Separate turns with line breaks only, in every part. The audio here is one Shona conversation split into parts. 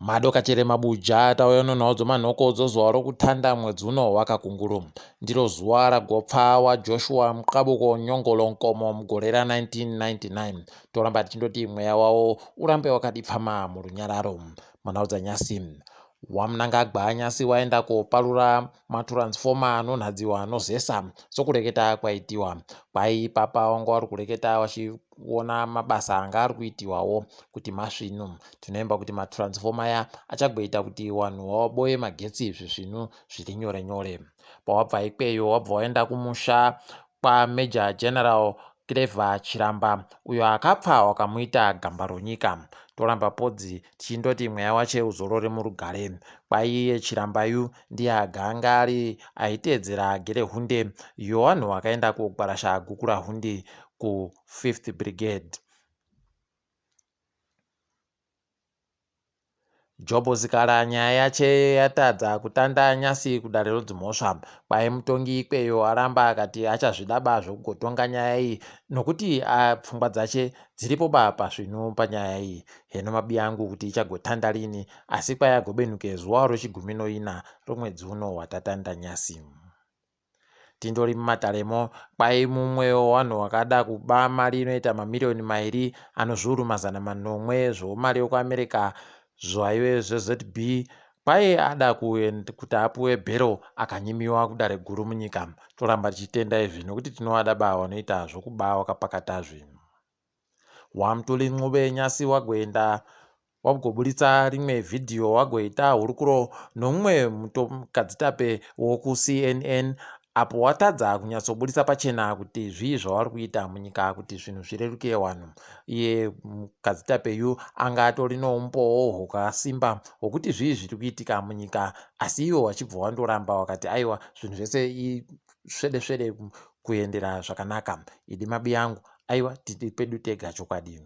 muChiBuja tauya noNhau manhokodzo zuva rokutanda mwedzi uno waKakunguru. Ndiro zuva ragopfa waJoshua Muqabuko Nyongolo Nkomo mugore ra1999. Toramba tichindoti mweya wawo urambe wakadipfama murunyararo. Munhau dzanyasi wamunangagwa anyasi waenda koopurura matransfoma anonhadziwa anozesa sokureketa kwaitiwa. Ipapa wanga vari kureketa vachiona mabasa anga ari kuitiwawo kuti masvinu. Tinoemba kuti matransfoma aya achagoita kuti vanhu vaboye magetsi zvisvinu zviri nyore nyore. Pawabva ikweyo wabva waenda kumusha kwaMajor General wokwaChiramba uyo akapfa wakamuita gamba ronyika. Toramba podzi tichindoti mweya wache uzorore murugare. Iye Chirambayu ndiye aganga ari aiteedzera Gerehunde iyo vanhu vakaenda kogwarasha guku rahundi ku5th Brigade. Jobozikara nyaya yache yatadza kutanda nyasi kudare rodzimhosva. Mutongi ikweyo aramba akati achazvidaba zvokugotonga nyaya iyi nokuti pfungwa dzache dziripo pasvinu panyaya iyi. Heno mabiya angu kuti ichagotanda rini, asi agobenuke zuva rechigumi-4 romwedzi uno watatanda nyasi. Tindori mumataremo mumwe wevanhu wakada kuba mari inoita mamirioni 2 anozviuru 400 zvomari yokuAmerica zvaive zveZB ada kuti apuwe bhero akanyimiwa kudare guru munyika. Toramba tichitenda izvi nokuti tinovadaba vanoita zvokuba wakapakata zvinhu. Wamutuli Mhanduwe nyasi wagoenda wagoburitsa rimwe vhidhiyo wagoita hurukuro nomumwe mukadzitape wokuCNN apo watadza kunyatsoburitsa pachena kuti zvii zvavari kuita munyika kuti zvinhu zvireruke vanhu. Iye mukadzitapeyu anga atori noumbowo hwakasimba hwokuti zvii zviri kuitika munyika, asi iwo wachibva wandoramba wakati aiwa zvinhu zvese svede kuendera zvakanaka. Idi mabiya angu aiwa tiri pedu tega chokwadi.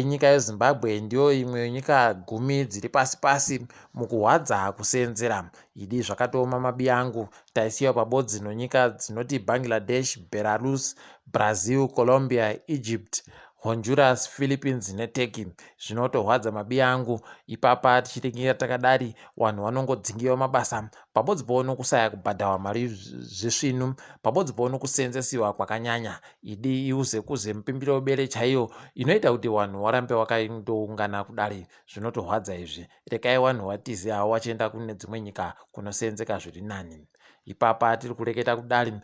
Nyika yeZimbabwe ndiyo imwe yenyika 10 dziri pasi mukuhwadza kuseenzera. Idi zvakatoma mabiya angu taisiwa pabodzi nonyika dzinoti Bangladesh, Belarus, Brazil, Colombia, Egypt, Honduras, Philippines neTurkey. Zvinotohwadza mabiya angu ipapa tichiringira takadari vanhu vanongodzingiwa mabasa pabodzipo nokusaya kubhadharwa mari zvisvinu, pabodzipo nokuseenzesiwa kwakanyanya. Idi iuze kuze mupimbiro webere chaiyo inoita kuti vanhu warambe wakandoungana kudare. Zvinotohwadza izvi. Rekai vanhu vatize havo vachienda kune dzimwe nyika kunoseenzeka zviri nani. Ipapa tiri kureketa kudare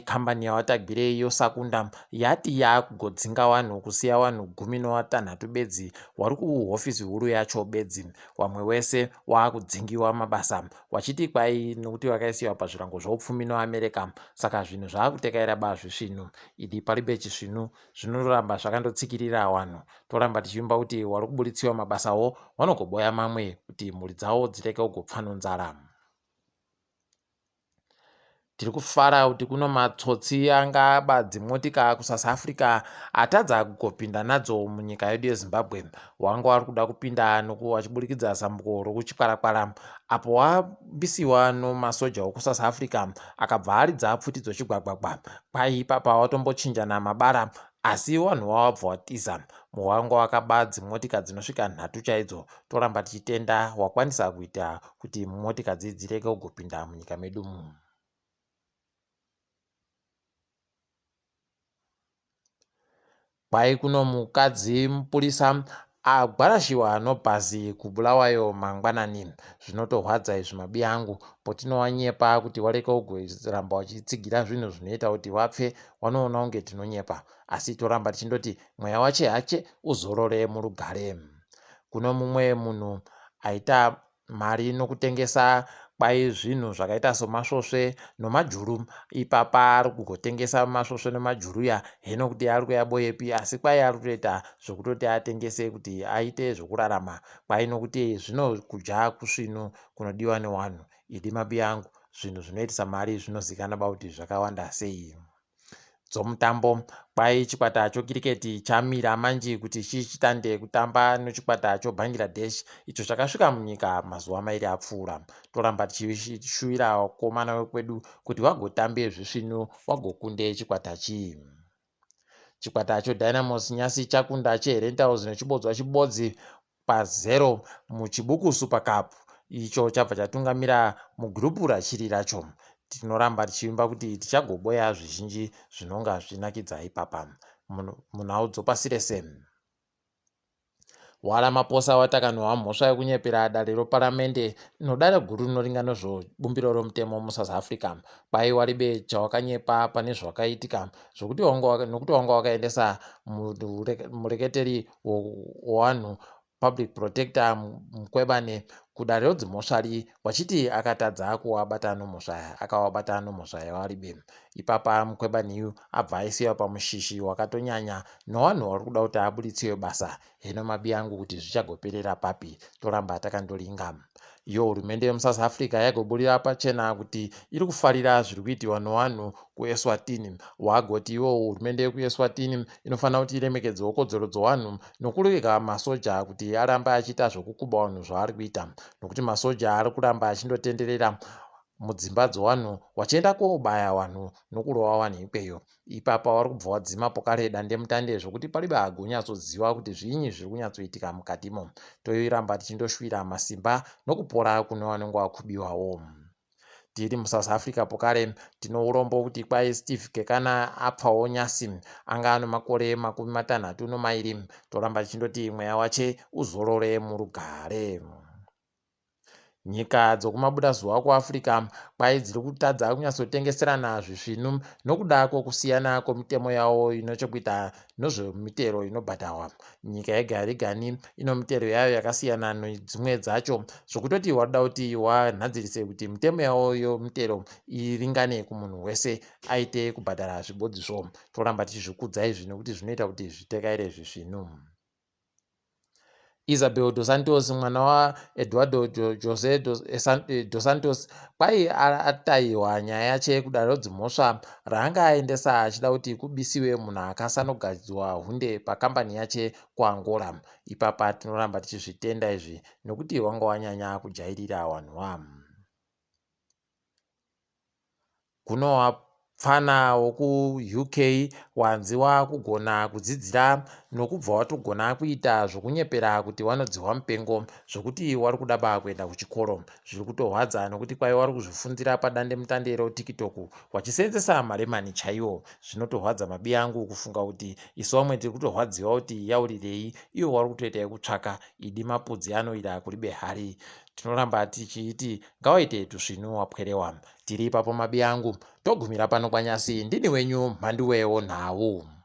kambani yawaTagwirei yosakunda yati yakugodzinga vanhu kusiya vanhu 16 bedzi vari kuhofisi huru yacho bedzi. Vamwe wese wakudzingiwa mabasa wachiti nokuti vakaisiwa pazvirango zveupfumi noAmerica saka zvinhu zvakutekaira zvisvinu. Idi paribe chisvinu zvinoramba zvakandotsikirira vanhu. Toramba tichiimba kuti vari kuburitsiwa mabasawo vanogoboya mamwe kuti mhuri dzavo dzireke kugopfa nenzara. Tiri kufara kuti kuno matsotsi anga aba dzimotika kuSouth Africa atadza kugopinda nadzo munyika yedu yeZimbabwe. Wanga vari kuda kupinda vachiburikidza zambuko rokuchikwarakwara apo wabisiwa nomasoja okuSouth Africa akabva aridza pfutidzo chigwagwagwa. Ipapa watombochinjana mabara asi vanhu wabva watiza. Wanga wakaba dzimotika dzinosvika 3 chaidzo. Toramba tichitenda wakwanisa kuita kuti motika dzireke kugopinda munyika medu muno. Kuno mukadzi mupurisa agwarashiwa nobhazi kubulawayo mangwanani. Zvinotohwadza izvi mabiya angu potinowanyepa kuti wareke kugoramba wachitsigira zvinhu zvinoita kuti vapfe wanoona kunge tinonyepa, asi toramba tichindoti mweya wache hache uzorore murugare. Kuno mumwe munhu aita mari nokutengesa zvinhu zvakaita somasvosve nomajuru. Ipapa ari kugotengesa masvosve nomajuru heno kuti ari kuyaboyepi asi ari kutoita zvokutoti atengese kuti aite zvokurarama nokuti zvinokudya kusvinu kunodiwa nevanhu. Idi mabiya angu zvinhu zvinoitisa mari zvinozikanwa kuti zvakawanda sei. Dzomutambo chikwata chokiriketi chamira manji kuti chichitande kutamba nechikwata choBangladesh icho chakasvika munyika mazuva 2 apfuura. Toramba tichishuvira vakomana vekwedu kuti vagotambe zvisvinu vagokunde chikwata chii. Chikwata choDynamos nyasi chakunda cheHerentaus nechibodzwa chibodzi pa0 muchibuku super cup. Icho chabva chatungamira mugurupu rachiri racho. Tinoramba tichimba kuti tichagoboya zvizhinji zvinonga zvinakidza ipapa. Munhau dzopasi rese. Waramaphosa watakanwa mhosva yekunyepera dare reparamende nodare guru rinoringa nezvobumbiro romutemo muSouth Africa. Pai waribe chawakanyepa pane zvakaitika zvokuti nokuti wanga wakaendesa mureketeri wewanhu public protector Mukwebane kudare rodzimhosvari wachiti akatadza kuwabata nomhosva akawabata nomhosva yawaribe. Ipapa Mukwebane abva aisiwa pamushishi wakatonyanya newanhu vari kuda kuti abuditsiwe basa. Hino mabi angu kuti zvichagoperera papi, toramba takandoringa. Iyo hurumende yemuSouth Africa yagoburira pachena kuti iri kufarira zviri kuitiwa newanhu kuEswatini. Wagoti iwo hurumende yekuEswatini inofanira kuti iremekedzewo kodzero dzowanhu nokurega masoja kuti aramba achiita zvokukuba wanhu zvaari kuita, nokuti masoja ari kuramba achindotenderera mudzimba dzowanhu wachienda koobaya wanhu nokurova wanhu ikweyo. Ipapa wari kubva wadzimapo kare dandemutande zvokuti paribe agonyatsoziva kuti zviinyi zviri kunyatsoitika mukatimo. Toiramba tichindoshwira masimba nokupora kune vanenge vakubiwawo. Tiri muSouth Africa pokare tino urombo kuti kwai Steve Kekana apfawo nyasi anga ano makore 62. Toramba tichindoti mweya wache uzorore murugare. Nyika dzokumabuda zuva kuAfrica kwai dziri kutadza kunyatsotengeserana zvisvinu nokuda kwokusiyana kwemitemo yawo inochokuita nezvemitero inobhadharwa. Nyika yega yegani ino mitero yayo yakasiyana nedzimwe dzacho zvokutoti waruda kuti wanhadzirise kuti mitemo yawo yomitero iringane kumunhu wese aite kubhadhara zvibodzizvo. Toramba tichizvikudza izvi nokuti zvinoita kuti zvitekaire zvisvinu. Isabel dos Santos mwana waEduardo José dos Santos kwai atayiwa nyaya yache kudare rodzimhosva raanga aendesa achida kuti kubisiwe munhu akasanogadzwa hunde pakambani yache kuAngola. Ipapa tinoramba tichizvitenda izvi nokuti wanga wanyanya kujairira wanhuwa. Kuno pfana wokuUK wanziwa kugona kudzidzira nokubva watogona kuita zvokunyepera kuti wanodzihwa mupengo zvokuti wari kudaba kuenda kuchikoro. Zviri kutorwadza nokuti kwai wari kuzvifundira padande mutande reTiktok wachiseenzesa maremani chaiwo. Zvinotorwadza mabi angu kufunga kuti isu vamwe tiri kutorwadziwa kuti yaurirei iwo wari kutoita yekutsvaka idi mapudzi anoira kuri behari. Tinoramba tichiti ngawaite tusvinu wapwerewa. Tiri ipapo mabi angu togumira pano kwaNyasi. Ndini wenyu Mhanduwe WeNhau.